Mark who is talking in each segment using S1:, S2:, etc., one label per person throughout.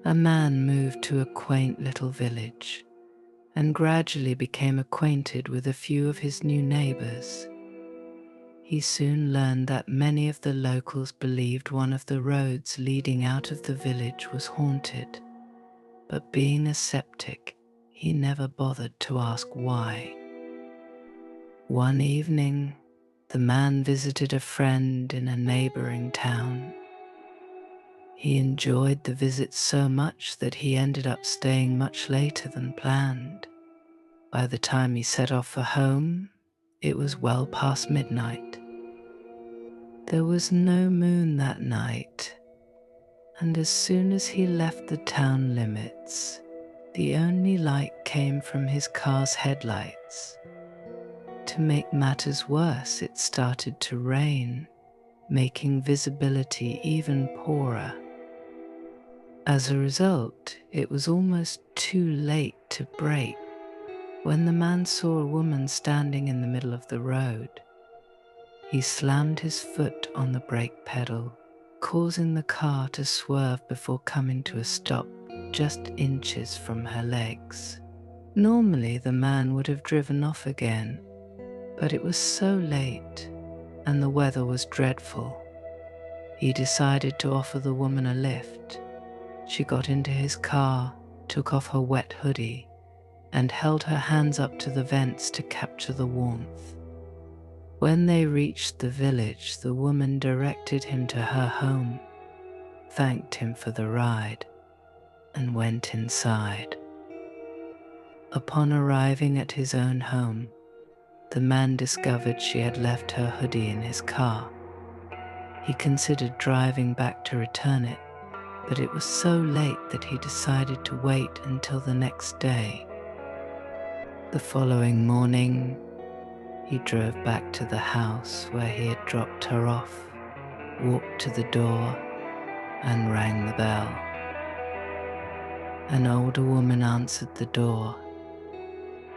S1: A man moved to a quaint little village and gradually became acquainted with a few of his new neighbors. He soon learned that many of the locals believed one of the roads leading out of the village was haunted, but being a skeptic, he never bothered to ask why. One evening, the man visited a friend in a neighboring town. He enjoyed the visit so much that he ended up staying much later than planned. By the time he set off for home, it was well past midnight. There was no moon that night, and as soon as he left the town limits, the only light came from his car's headlights. To make matters worse, it started to rain, making visibility even poorer. As a result, it was almost too late to brake when the man saw a woman standing in the middle of the road. He slammed his foot on the brake pedal, causing the car to swerve before coming to a stop just inches from her legs. Normally, the man would have driven off again, but it was so late and the weather was dreadful. He decided to offer the woman a lift. She got into his car, took off her wet hoodie, and held her hands up to the vents to capture the warmth. When they reached the village, the woman directed him to her home, thanked him for the ride, and went inside. Upon arriving at his own home, the man discovered she had left her hoodie in his car. He considered driving back to return it, but it was so late that he decided to wait until the next day. The following morning, he drove back to the house where he had dropped her off, walked to the door, and rang the bell. An older woman answered the door,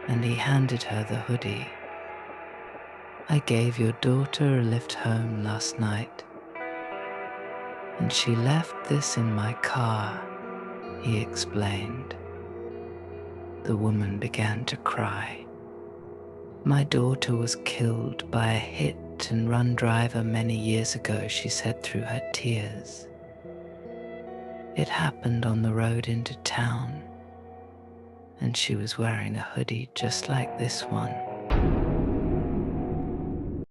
S1: and he handed her the hoodie. "I gave your daughter a lift home last night, and she left this in my car," he explained. The woman began to cry. "My daughter was killed by a hit-and-run driver many years ago," she said through her tears. "It happened on the road into town, and she was wearing a hoodie just like this one."